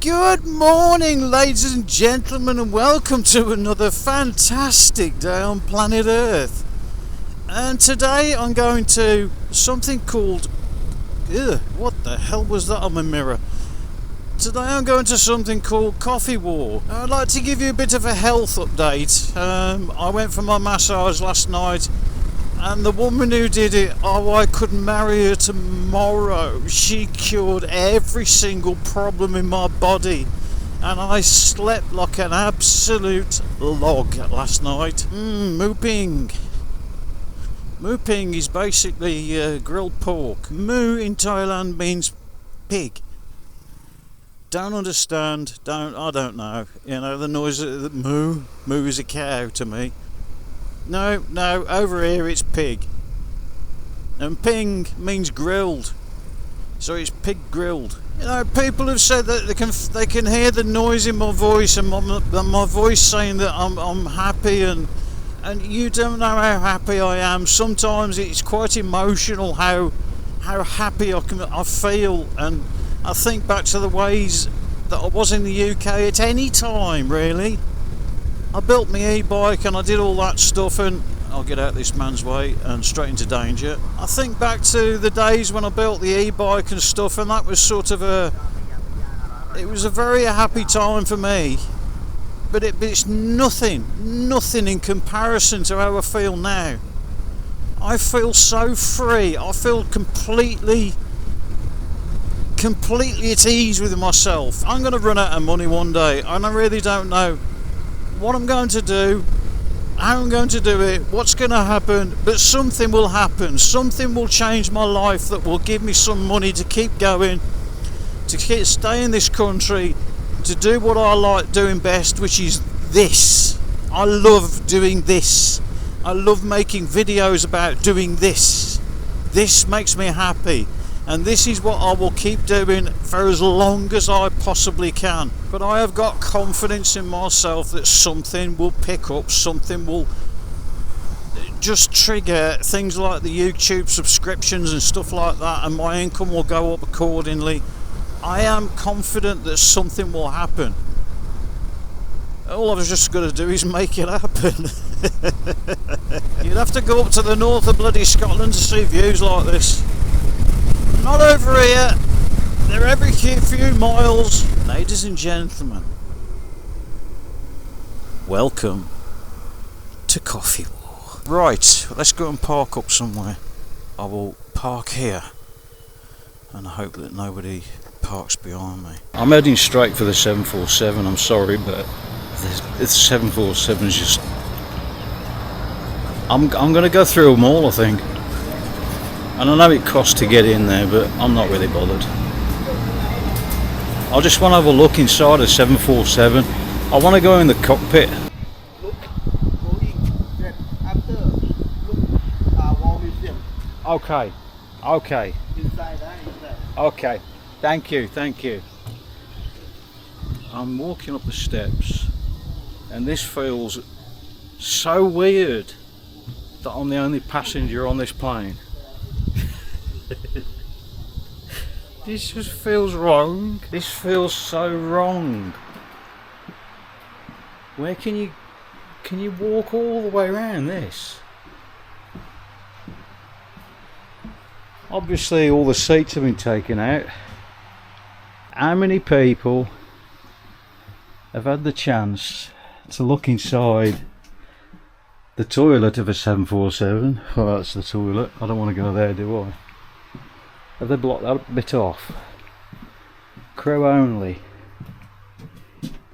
Good morning, ladies and gentlemen, and welcome to another fantastic day on planet Earth. And today I'm going to something called... what the hell was that on my mirror? Today I'm going to something called Coffee War. I'd like to give you a bit of a health update. I went for my massage last night, and the woman who did it, I could marry her tomorrow. She cured every single problem in my body, and I slept like an absolute log last night. Mooping. Mooping is basically grilled pork. Moo in Thailand means pig. Don't understand, I don't know. You know, the noise of moo is a cow to me. No, over here it's pig. And ping means grilled. So it's pig grilled. You know, people have said that they can hear the noise in my voice and my voice saying that I'm happy, and you don't know how happy I am. Sometimes it's quite emotional how happy I feel, and I think back to the ways that I was in the UK at any time, really. I built my e-bike and I did all that stuff, and I'll get out this man's way and straight into danger. I think back to the days when I built the e-bike and stuff, and that was sort of it was a very happy time for me, but it's nothing in comparison to how I feel now. I feel so free. I feel completely at ease with myself. I'm going to run out of money one day, and I really don't know what I'm going to do, how I'm going to do it, what's going to happen, but something will happen. Something will change my life that will give me some money to keep going, to stay in this country, to do what I like doing best, which is this. I love doing this. I love making videos about doing this. This makes me happy. And this is what I will keep doing for as long as I possibly can. But I have got confidence in myself that something will pick up, something will just trigger things like the YouTube subscriptions and stuff like that, and my income will go up accordingly. I am confident that something will happen. All I've just got to do is make it happen. You'd have to go up to the north of bloody Scotland to see views like this. Not over here. They're every few miles. Ladies and gentlemen, welcome to Coffee War. Right, let's go and park up somewhere. I will park here, and I hope that nobody parks behind me. I'm heading straight for the 747. I'm sorry, but the 747 is just... I'm going to go through them all, I think. And I know it costs to get in there, but I'm not really bothered. I just want to have a look inside a 747. I want to go in the cockpit. Okay. Okay. Thank you. I'm walking up the steps, and this feels so weird that I'm the only passenger on this plane. This just feels wrong. This feels so wrong. Where can you walk all the way around this? Obviously all the seats have been taken out. How many people have had the chance to look inside the toilet of a 747? Well, that's the toilet. I don't want to go there, do I? Have they blocked that bit off? Crew only.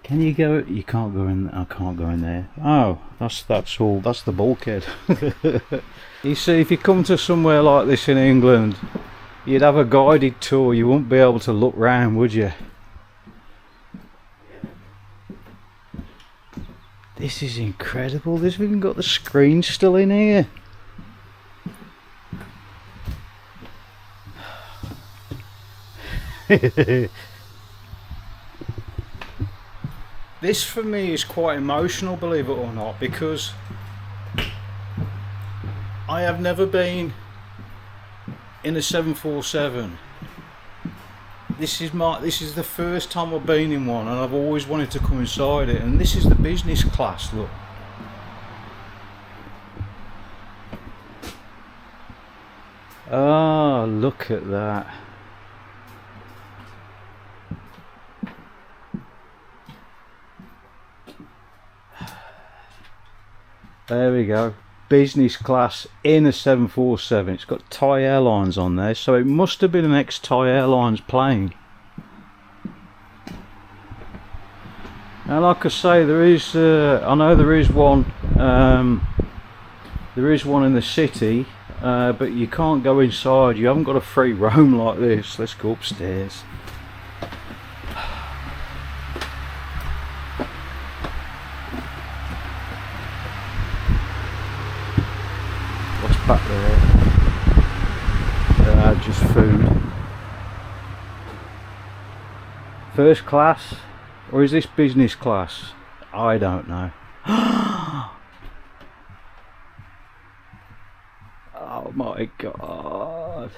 Can you go? You can't go in. I can't go in there. Oh, that's all. That's the bulkhead. You see, if you come to somewhere like this in England, you'd have a guided tour. You wouldn't be able to look round, would you? This is incredible. They've even got the screen still in here. This for me is quite emotional, believe it or not, because I have never been in a 747 This is the first time I've been in one, and I've always wanted to come inside it. And this is the business class. Look. Oh, look at that. There we go. Business class in a 747. It's got Thai Airlines on there, so it must have been an ex-Thai Airlines plane. Now, like I say, there is I know there is one in the city, but you can't go inside. You haven't got a free roam like this. Let's go upstairs. Back there, just food. First class, or is this business class? I don't know. Oh my god.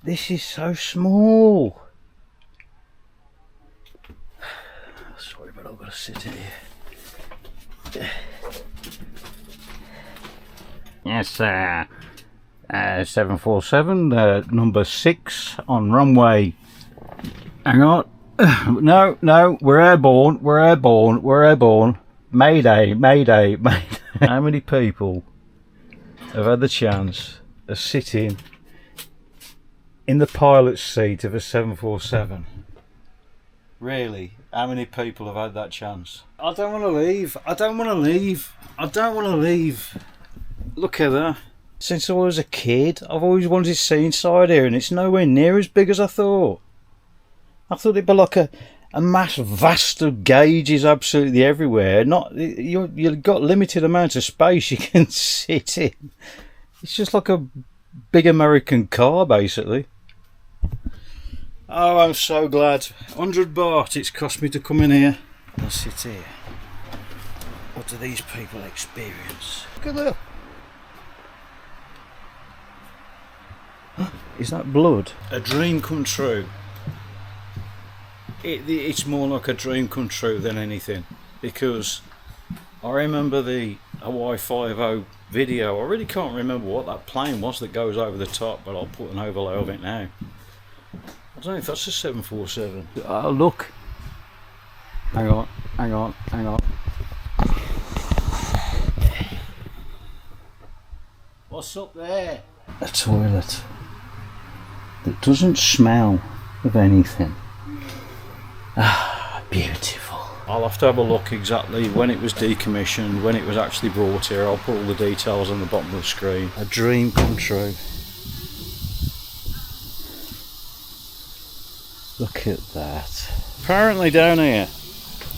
This is so small. Sorry, but I've got to sit here. Yes, 747, number 6 on runway. Hang on. No, we're airborne. Mayday. How many people have had the chance of sitting in the pilot's seat of a 747? Really? How many people have had that chance? I don't want to leave. Look at that. Since I was a kid, I've always wanted to see inside here, and it's nowhere near as big as I thought. I thought it'd be like a mass vast of gauges absolutely everywhere. You've got limited amount of space you can sit in. It's just like a big American car, basically. Oh, I'm so glad. 100 baht it's cost me to come in here. I'll sit here. What do these people experience? Look at that. Is that blood? A dream come true. It's more like a dream come true than anything, because I remember the Hawaii 5-0 video. I really can't remember what that plane was that goes over the top, but I'll put an overlay of it now. I don't know if that's a 747. Oh, look. Hang on. What's up there? A toilet that doesn't smell of anything. Ah, beautiful. I'll have to have a look exactly when it was decommissioned, when it was actually brought here. I'll put all the details on the bottom of the screen. A dream come true. Look at that. Apparently down here,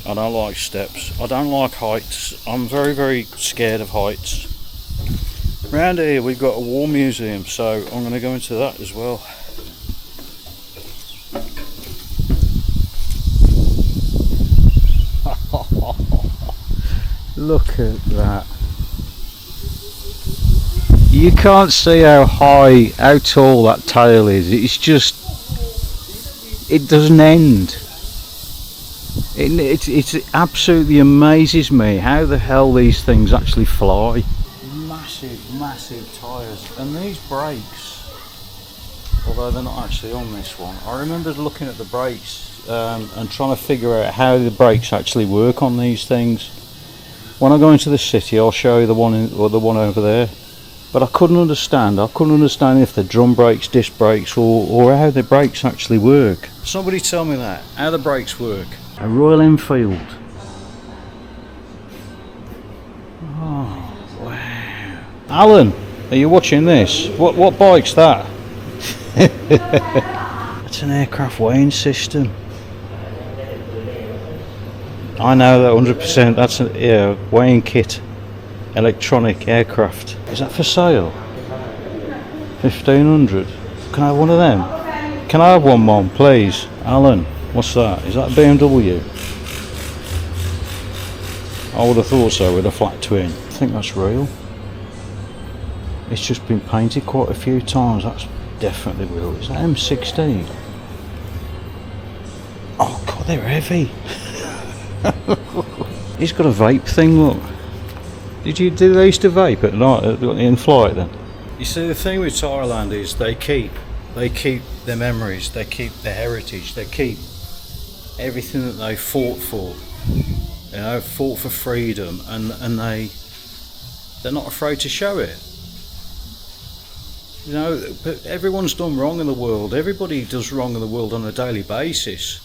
I don't like steps. I don't like heights. I'm very, very scared of heights. Around here we've got a war museum, so I'm going to go into that as well. Look at that. You can't see how tall that tail is. It's just, it doesn't end. It absolutely amazes me how the hell these things actually fly. Massive tyres, and these brakes, although they're not actually on this one. I remember looking at the brakes and trying to figure out how the brakes actually work on these things. When I go into the city, I'll show you the one over there. But I couldn't understand if they're drum brakes, disc brakes, or how the brakes actually work. Somebody tell me that, how the brakes work. A Royal Enfield. Oh, wow. Alan, are you watching this? What bike's that? It's an aircraft weighing system. I know that 100%. That's a weighing kit. Electronic aircraft. Is that for sale? 1500. Can I have one of them? Can I have one, Mom, please? Alan, what's that? Is that a BMW? I would have thought so with a flat twin. I think that's real. It's just been painted quite a few times. That's definitely real. Is that M16? Oh god, they're heavy. He's got a vape thing, look. Do they used to vape at night in flight then? You see, the thing with Thailand is they keep their memories, they keep their heritage, they keep everything that they fought for. You know, fought for freedom, and they're not afraid to show it. You know, but everyone's done wrong in the world. Everybody does wrong in the world on a daily basis.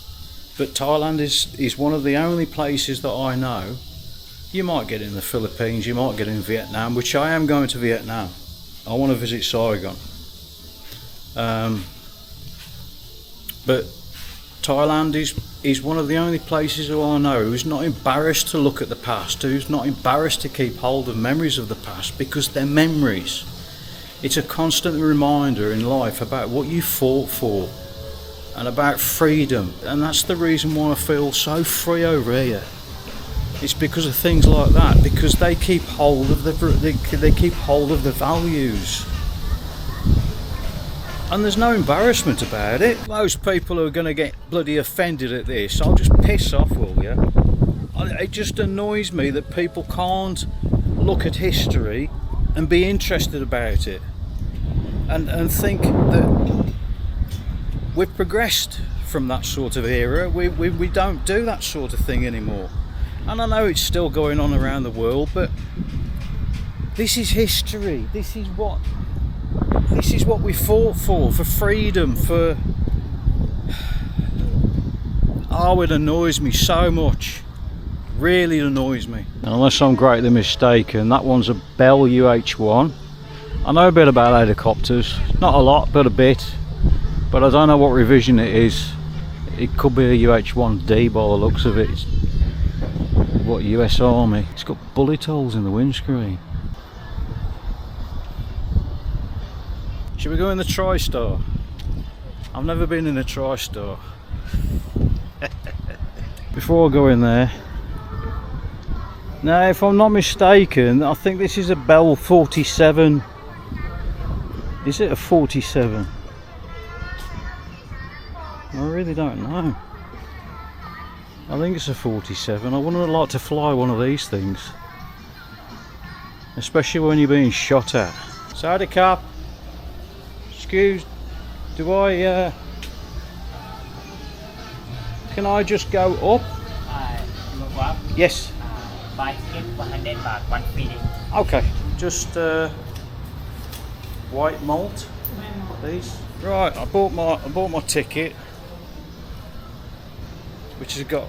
But Thailand is one of the only places that I know. You might get in the Philippines, you might get in Vietnam, which I am going to Vietnam. I want to visit Saigon. But Thailand is one of the only places who I know who's not embarrassed to look at the past, who's not embarrassed to keep hold of memories of the past, because they're memories. It's a constant reminder in life about what you fought for and about freedom, and that's the reason why I feel so free over here. It's because of things like that, because they keep hold of they keep hold of the values, and there's no embarrassment about it. Most people who are going to get bloody offended at this, I'll just piss off, will you? It just annoys me that people can't look at history and be interested about it, and think that we've progressed from that sort of era. We don't do that sort of thing anymore. And I know it's still going on around the world, but this is history. This is what we fought for freedom, for... Oh, it annoys me so much. Really annoys me. Unless I'm greatly mistaken, that one's a Bell UH-1. I know a bit about helicopters, not a lot, but a bit. But I don't know what revision it is. It could be a UH-1D by the looks of it. It's what, US Army. It's got bullet holes in the windscreen. Should we go in the TriStar? I've never been in a TriStar. Before I go in there, now if I'm not mistaken, I think this is a Bell 47. Is it a 47? I really don't know. I think it's a 47. I wouldn't like to fly one of these things, especially when you're being shot at. Sorry, cap. Excuse, can I just go up? Go up. Yes. Buy ticket 100 baht, one free. Okay, just white malt, please. Right, I bought my ticket, which has got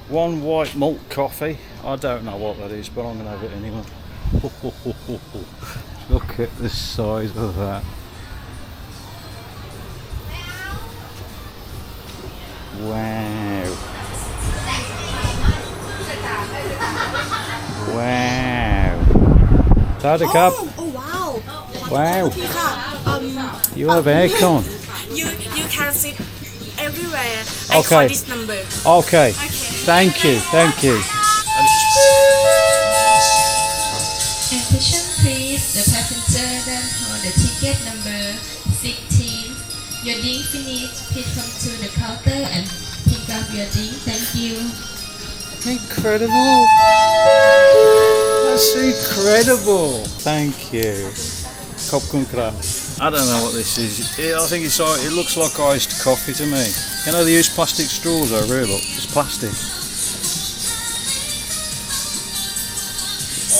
one white malt coffee. I don't know what that is, but I'm gonna have it anyway. Look at the size of that. Wow. Wow. Tada cup. Oh wow. Wow. You have aircon. You can sit everywhere. Okay. I call this number. Okay. Thank you. Attention please, the passenger that hold the ticket number 16. Your drink finished, please come to the counter and pick up your drink. Thank you. Incredible. That's incredible. Thank you. Kopkun krab. I don't know what this is. I think it looks like iced coffee to me. You know, they use plastic straws over here, look. It's plastic.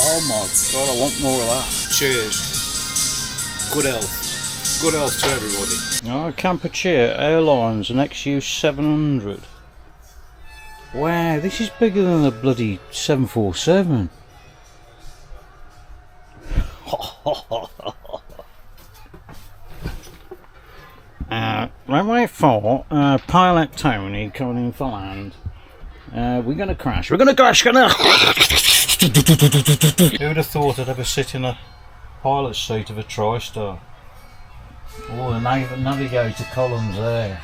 Oh my god, I want more of that. Cheers. Good health. Good health to everybody. Oh, Kampuchea Airlines, an XU 700. Wow, this is bigger than a bloody 747. Runway 4, pilot Tony coming in for land. We're gonna crash. Who'd have thought I'd ever sit in a pilot's seat of a TriStar? Oh, the navigator columns there.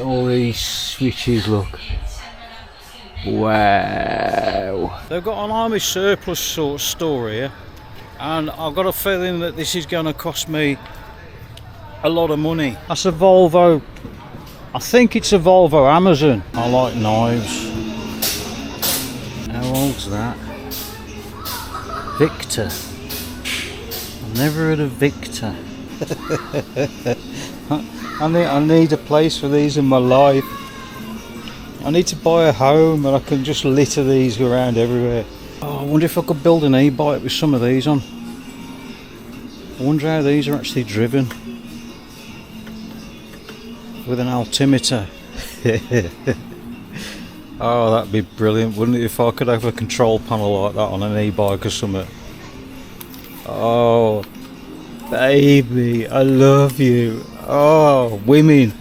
All these switches, look. Wow. They've got an army surplus sort of store here. and I've got a feeling that this is going to cost me a lot of money. That's a Volvo. I think it's a Volvo Amazon. I like knives. How old's that? Victor. I've never heard of Victor. I need a place for these in my life. I need to buy a home and I can just litter these around everywhere. Oh, I wonder if I could build an e-bike with some of these on. I wonder how these are actually driven. With an altimeter. Oh, that'd be brilliant, wouldn't it, if I could have a control panel like that on an e-bike or something. Oh, baby, I love you. Oh, women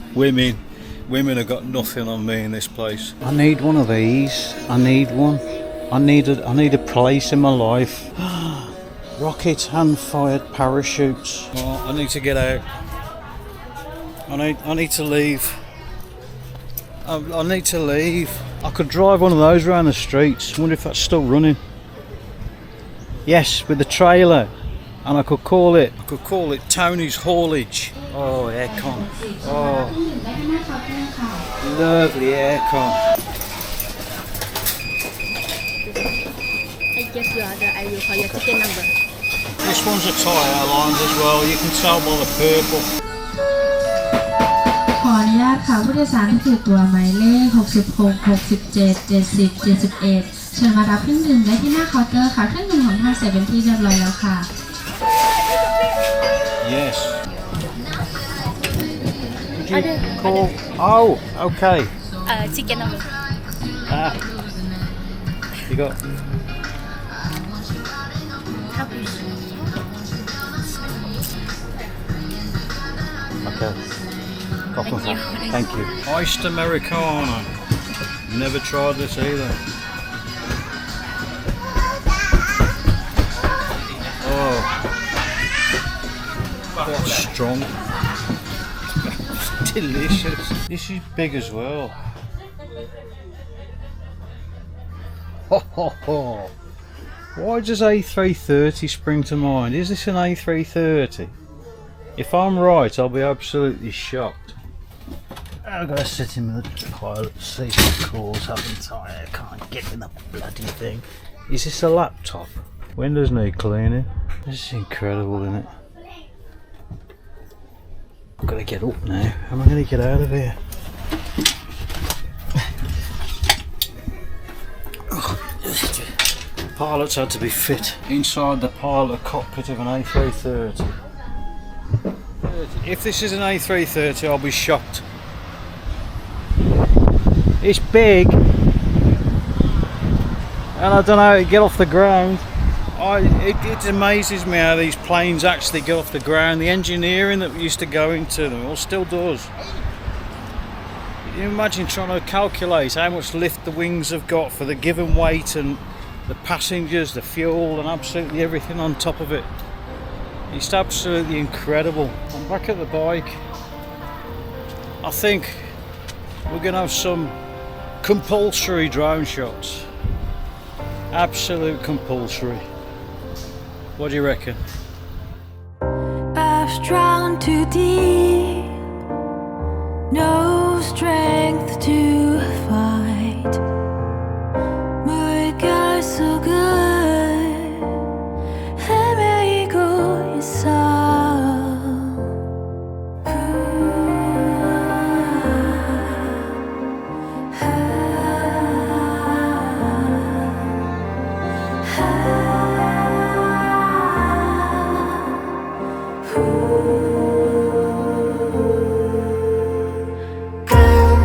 have got nothing on me in this place. I need one of these. I need one. I need a place in my life. Rocket hand-fired parachutes. Oh, I need to get out. I need to leave. I need to leave. I could drive one of those around the streets. I wonder if that's still running. Yes, with the trailer. And I could call it Tony's Haulage. Oh, aircon. Oh, lovely aircon. I guess you are the I will call your ticket number. This one's a Thai Airlines as well. You can tell by the purple. ขออนุญาตค่ะผู้โดยสารที่ถือตัวหมายเลข66 67 70 71เชิญมารับเครื่องดื่มได้ที่หน้าเคาน์เตอร์ค่ะเครื่องดื่มของทางเสร็จเป็นที่เรียบร้อยแล้วค่ะ Yes. Could you call? Oh, okay. Ticket number. Ah. You got. Okay. Thank you. Iced Americano. Never tried this either. Oh, quite strong. It's delicious. This is big as well. Ho ho ho. Why does A330 spring to mind? Is this an A330? If I'm right, I'll be absolutely shocked. I've got to sit in the pilot seat, of course, haven't I? I can't get in the bloody thing. Is this a laptop? Windows need cleaning. This is incredible, isn't it? I've got to get up now. How am I going to get out of here? Pilots had to be fit inside the pilot cockpit of an A330. If this is an A330, I'll be shocked. It's big, and I don't know how to get off the ground. It amazes me how these planes actually get off the ground. The engineering that used to go into them, or still does. Can you imagine trying to calculate how much lift the wings have got for the given weight and the passengers, the fuel, and absolutely everything on top of it. It's absolutely incredible. I'm back at the bike. I think we're going to have some compulsory drone shots. Absolute compulsory. What do you reckon? I've drowned too deep, no strength to fight. My guy's so good, 헤매이고 있어. Girl,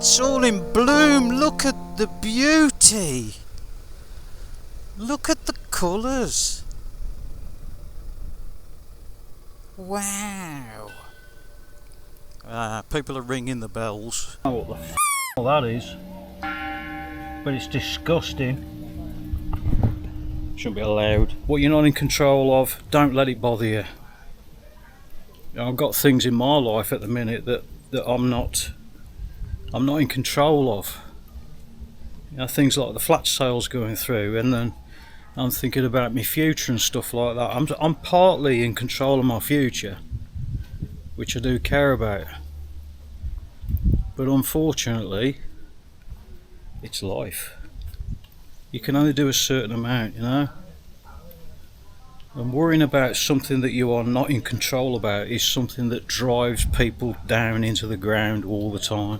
It's all in bloom. Look at the beauty. Look at the colours. Wow. People are ringing the bells. I don't know what the all that is, but it's disgusting. Shouldn't be allowed. What you're not in control of, don't let it bother you. I've got things in my life at the minute that I'm not in control of. You know, things like the flat sales going through, and then I'm thinking about my future and stuff like that. I'm partly in control of my future, which I do care about. But unfortunately, it's life. You can only do a certain amount, you know. And worrying about something that you are not in control about is something that drives people down into the ground all the time.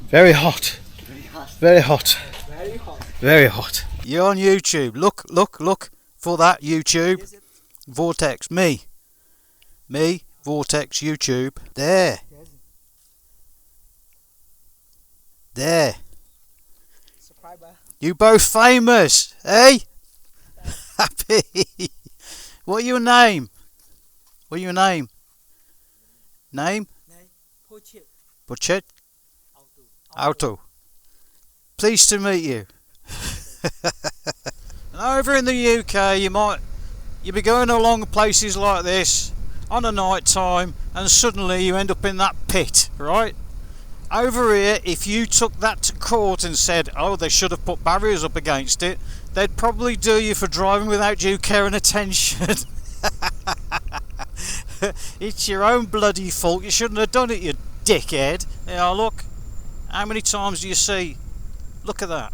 Very hot. Very hot. Very hot. You're on YouTube. Look for that YouTube. Vortex. Me. Vortex YouTube. There. You both famous, eh? Happy. What your name? Name? Puchet? Auto. Pleased to meet you. Over in the UK, you'll be going along places like this on a night time, and suddenly you end up in that pit, right? Over here, if you took that to court and said, oh, they should have put barriers up against it, they'd probably do you for driving without due care and attention. It's your own bloody fault. You shouldn't have done it, you dickhead. Yeah, look. How many times do you see? Look at that.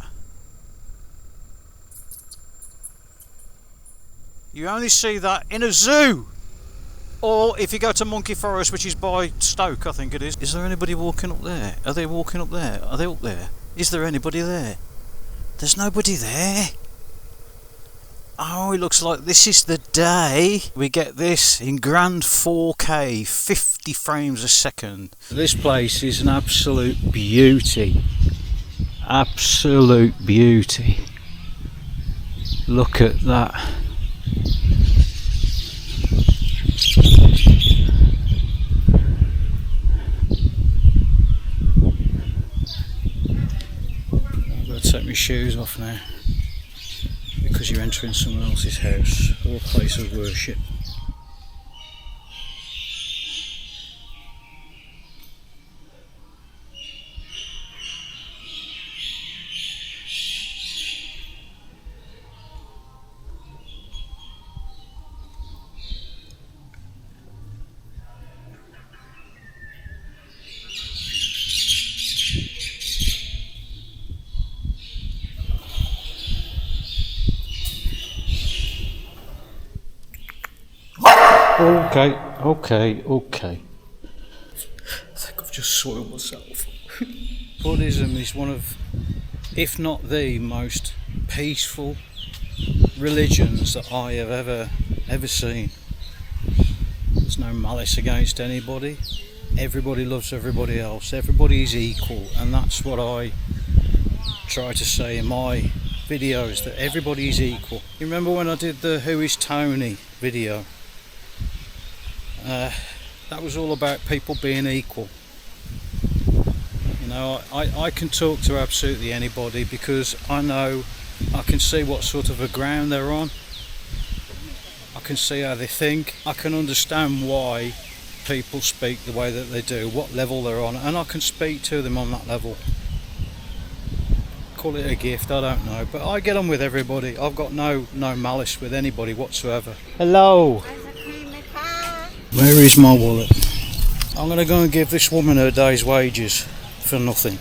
You only see that in a zoo. Or if you go to Monkey Forest, which is by Stoke, I think it is. Is there anybody walking up there? Are they walking up there? Are they up there? Is there anybody there? There's nobody there. Oh, it looks like this is the day we get this in grand 4K, 50 frames a second. This place is an absolute beauty. Absolute beauty. Look at that. I've got to take my shoes off now, because you're entering someone else's house or place of worship. Okay. I think I've just soiled myself. Buddhism is one of, if not the most peaceful religions that I have ever seen. There's no malice against anybody. Everybody loves everybody else. Everybody is equal, and that's what I try to say in my videos, that everybody is equal. You remember when I did the Who is Tony video? That was all about people being equal. You know, I can talk to absolutely anybody because I know, I can see what sort of a ground they're on. I can see how they think. I can understand why people speak the way that they do, what level they're on, and I can speak to them on that level. Call it a gift, I don't know, but I get on with everybody. I've got no malice with anybody whatsoever. Hello. Where is my wallet? I'm going to go and give this woman her day's wages for nothing,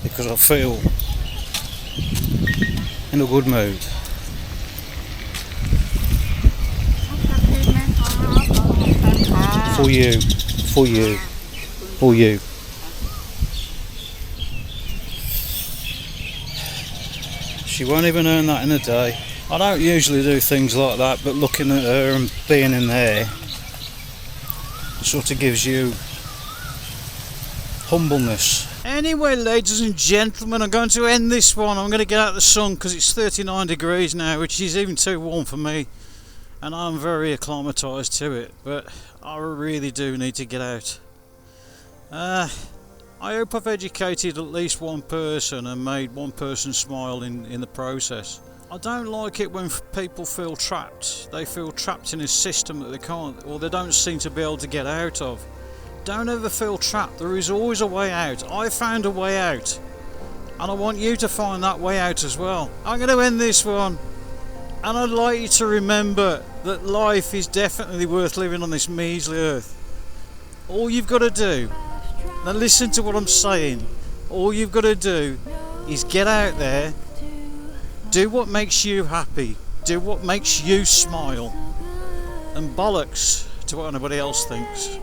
because I feel in a good mood. For you. She won't even earn that in a day. I don't usually do things like that, but looking at her and being in there, sort of gives you humbleness. Anyway, ladies and gentlemen, I'm going to end this one. I'm going to get out of the sun because it's 39 degrees now, which is even too warm for me, and I'm very acclimatised to it, but I really do need to get out. I hope I've educated at least one person and made one person smile in the process. I don't like it when people feel trapped. They feel trapped in a system that they can't, or they don't seem to be able to get out of. Don't ever feel trapped. There is always a way out. I found a way out, and I want you to find that way out as well. I'm going to end this one, and I'd like you to remember that life is definitely worth living on this measly earth. All you've got to do, now listen to what I'm saying, all you've got to do is get out there, do what makes you happy, do what makes you smile, and bollocks to what anybody else thinks.